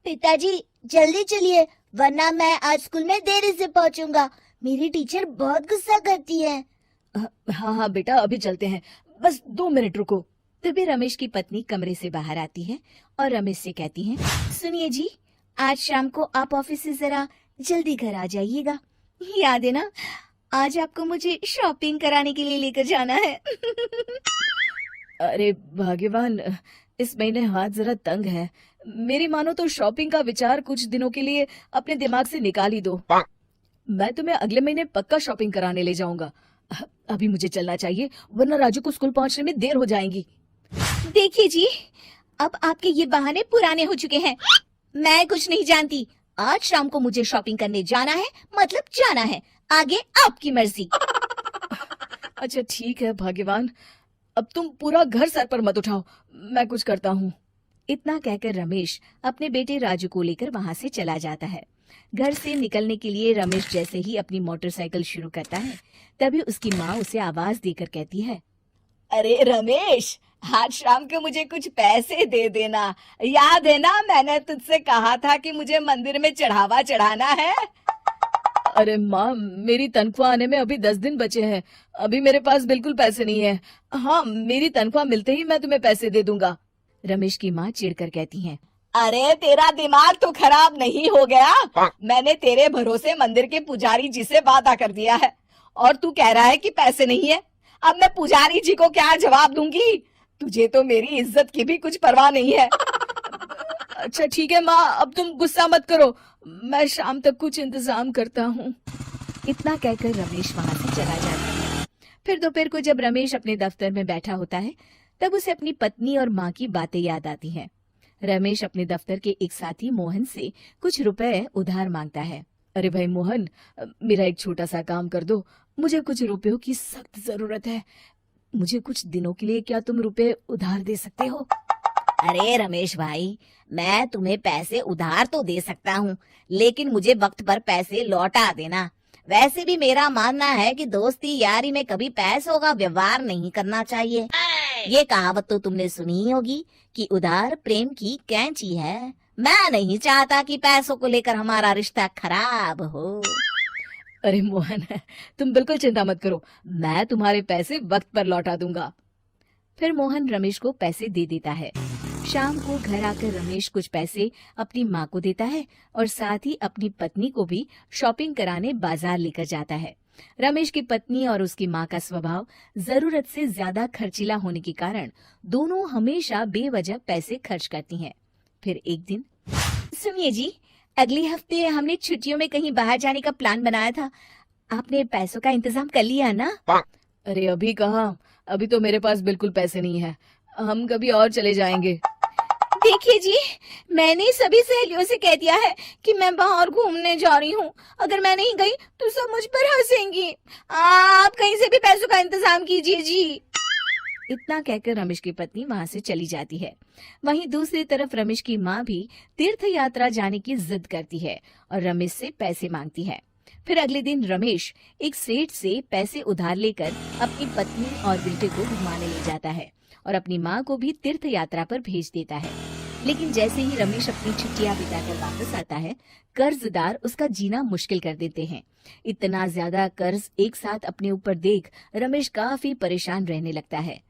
पिताजी जल्दी चलिए, वरना मैं आज स्कूल में देरी से पहुंचूंगा। मेरी टीचर बहुत गुस्सा करती है। हाँ हाँ बेटा, अभी चलते हैं, बस 2 मिनट रुको। तभी रमेश की पत्नी कमरे से बाहर आती है और रमेश से कहती है, सुनिए जी, आज शाम को आप ऑफिस से जरा जल्दी घर आ जाइएगा। याद है ना, आज आपको मुझे शॉपिंग कराने के लिए लेकर जाना है। अरे भाग्यवान, इस महीने हाथ जरा तंग है। मेरी मानो तो शॉपिंग का विचार कुछ दिनों के लिए अपने दिमाग से निकाल ही दो। मैं तुम्हें अगले महीने पक्का शॉपिंग कराने ले जाऊंगा। अभी मुझे चलना चाहिए, वरना राजू को स्कूल पहुंचने में देर हो जाएगी। देखिए जी, अब आपके ये बहाने पुराने हो चुके हैं। मैं कुछ नहीं जानती। आज शाम को मुझे शॉपिंग करने जाना है, मतलब जाना है। आगे आपकी मर्जी। अच्छा ठीक है भाग्यवान, अब तुम पूरा घर सर पर मत उठाओ, मैं कुछ करता हूँ। इतना कहकर रमेश अपने बेटे राजू को लेकर वहाँ से चला जाता है। घर से निकलने के लिए रमेश जैसे ही अपनी मोटरसाइकिल शुरू करता है, तभी उसकी माँ उसे आवाज देकर कहती है, अरे रमेश, आज शाम को मुझे कुछ पैसे दे देना। याद है ना, मैंने तुझसे कहा था कि मुझे मंदिर में चढ़ावा चढ़ाना है। अरे माँ, मेरी तनख्वाह आने में अभी 10 दिन बचे हैं, अभी मेरे पास बिल्कुल पैसे नहीं है। हाँ, मेरी तनख्वाह मिलते ही मैं तुम्हें पैसे दे दूंगा। रमेश की माँ चिढ़कर कहती है, अरे तेरा दिमाग तो खराब नहीं हो गया? मैंने तेरे भरोसे मंदिर के पुजारी जी से वादा कर दिया है और तू कह रहा है कि पैसे नहीं है। अब मैं पुजारी जी को क्या जवाब दूंगी? तुझे तो मेरी इज्जत की भी कुछ परवाह नहीं है। अच्छा ठीक है माँ, अब तुम गुस्सा मत करो, मैं शाम तक कुछ इंतजाम करता हूँ। इतना कहकर रमेश वहाँ से चला जाता है। फिर दोपहर को जब रमेश अपने दफ्तर में बैठा होता है, तब उसे अपनी पत्नी और माँ की बातें याद आती हैं। रमेश अपने दफ्तर के एक साथी मोहन से कुछ रुपए उधार मांगता है। अरे भाई मोहन, मेरा एक छोटा सा काम कर दो, मुझे कुछ रुपयों की सख्त जरूरत है। मुझे कुछ दिनों के लिए क्या तुम रुपए उधार दे सकते हो? अरे रमेश भाई, मैं तुम्हें पैसे उधार तो दे सकता हूँ, लेकिन मुझे वक्त पर पैसे लौटा देना। वैसे भी मेरा मानना है कि दोस्ती यारी में कभी पैसों का व्यवहार नहीं करना चाहिए। ये कहावत तो तुमने सुनी ही होगी कि उधार प्रेम की कैंची है। मैं नहीं चाहता कि पैसों को लेकर हमारा रिश्ता खराब हो। अरे मोहन, तुम बिल्कुल चिंता मत करो, मैं तुम्हारे पैसे वक्त पर लौटा दूंगा। फिर मोहन रमेश को पैसे दे देता है। शाम को घर आकर रमेश कुछ पैसे अपनी माँ को देता है और साथ ही अपनी पत्नी को भी शॉपिंग कराने बाजार लेकर जाता है। रमेश की पत्नी और उसकी माँ का स्वभाव जरूरत से ज्यादा खर्चीला होने के कारण दोनों हमेशा बेवजह पैसे खर्च करती हैं। फिर एक दिन, सुनिए जी, अगले हफ्ते हमने छुट्टियों में कहीं बाहर जाने का प्लान बनाया था। आपने पैसों का इंतजाम कर लिया ना? अरे अभी कहाँ, अभी तो मेरे पास बिल्कुल पैसे नहीं है, हम कभी और चले जाएंगे। देखिए जी, मैंने सभी सहेलियों से कह दिया है कि मैं बाहर घूमने जा रही हूँ। अगर मैं नहीं गई तो सब मुझ पर हंसेंगी। आप कहीं से भी पैसों का इंतजाम कीजिए जी। इतना कहकर रमेश की पत्नी वहाँ से चली जाती है। वहीं दूसरी तरफ रमेश की माँ भी तीर्थ यात्रा जाने की जिद करती है और रमेश से पैसे मांगती है। फिर अगले दिन रमेश एक सेठ से पैसे उधार लेकर अपनी पत्नी और बेटे को घुमाने ले जाता है और अपनी माँ को भी तीर्थ यात्रा पर भेज देता है। लेकिन जैसे ही रमेश अपनी छुट्टियां बिताकर वापस आता है, कर्जदार उसका जीना मुश्किल कर देते हैं। इतना ज्यादा कर्ज एक साथ अपने ऊपर देख रमेश काफी परेशान रहने लगता है।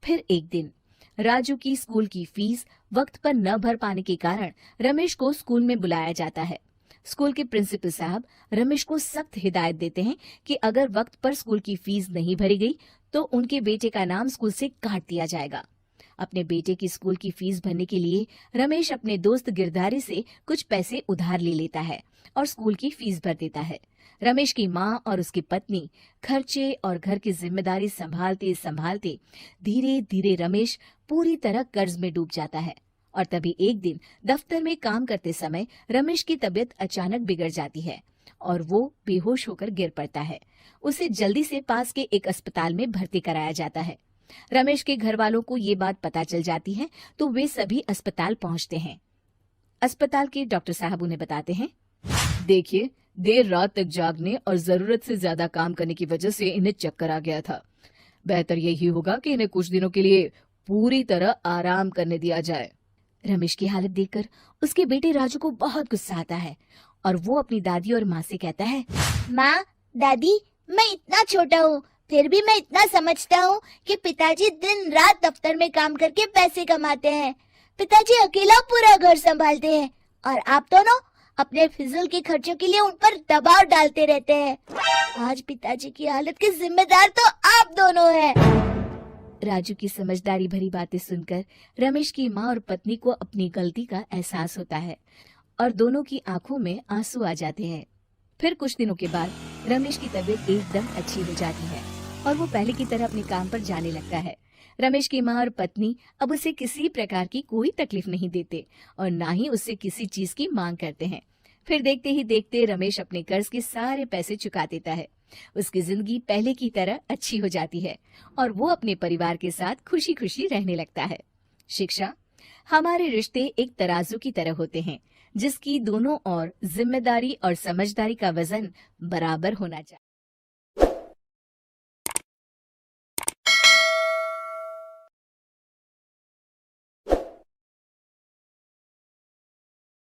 फिर एक दिन राजू की स्कूल की फीस वक्त पर न भर पाने के कारण रमेश को स्कूल में बुलाया जाता है। स्कूल के प्रिंसिपल साहब रमेश को सख्त हिदायत देते हैं कि अगर वक्त पर स्कूल की फीस नहीं भरी गई तो उनके बेटे का नाम स्कूल से काट दिया जाएगा। अपने बेटे की स्कूल की फीस भरने के लिए रमेश अपने दोस्त गिरधारी से कुछ पैसे उधार ले लेता है और स्कूल की फीस भर देता है। रमेश की माँ और उसकी पत्नी खर्चे और घर की जिम्मेदारी संभालते संभालते धीरे धीरे रमेश पूरी तरह कर्ज में डूब जाता है। और तभी एक दिन दफ्तर में काम करते समय रमेश की तबीयत अचानक बिगड़ जाती है और वो बेहोश होकर गिर पड़ता है। उसे जल्दी से पास के एक अस्पताल में भर्ती कराया जाता है। रमेश के घर वालों को ये बात पता चल जाती है तो वे सभी अस्पताल पहुंचते हैं। अस्पताल के डॉक्टर साहब उन्हें बताते हैं, देखिए, देर रात तक जागने और जरूरत से ज्यादा काम करने की वजह से इन्हें चक्कर आ गया था। बेहतर यही होगा कि इन्हें कुछ दिनों के लिए पूरी तरह आराम करने दिया जाए। रमेश की हालत देखकर उसके बेटे राजू को बहुत गुस्सा आता है और वो अपनी दादी और माँ से कहता है, माँ, दादी, मैं इतना छोटा हूँ, फिर भी मैं इतना समझता हूँ कि पिताजी दिन रात दफ्तर में काम करके पैसे कमाते हैं। पिताजी अकेला पूरा घर संभालते हैं और आप दोनों अपने फिजूल के खर्चों के लिए उन पर दबाव डालते रहते हैं। आज पिताजी की हालत के जिम्मेदार तो आप दोनों हैं। राजू की समझदारी भरी बातें सुनकर रमेश की माँ और पत्नी को अपनी गलती का एहसास होता है और दोनों की आंखों में आंसू आ जाते हैं। फिर कुछ दिनों के बाद रमेश की तबीयत एकदम अच्छी हो जाती है और वो पहले की तरह अपने काम पर जाने लगता है। रमेश की माँ और पत्नी अब उसे किसी प्रकार की कोई तकलीफ नहीं देते और ना ही उससे किसी चीज की मांग करते हैं। फिर देखते ही देखते रमेश अपने कर्ज के सारे पैसे चुका देता है। उसकी जिंदगी पहले की तरह अच्छी हो जाती है और वो अपने परिवार के साथ खुशी खुशी रहने लगता है। शिक्षा, हमारे रिश्ते एक तराजू की तरह होते हैं जिसकी दोनों ओर जिम्मेदारी और समझदारी का वजन बराबर होना चाहिए।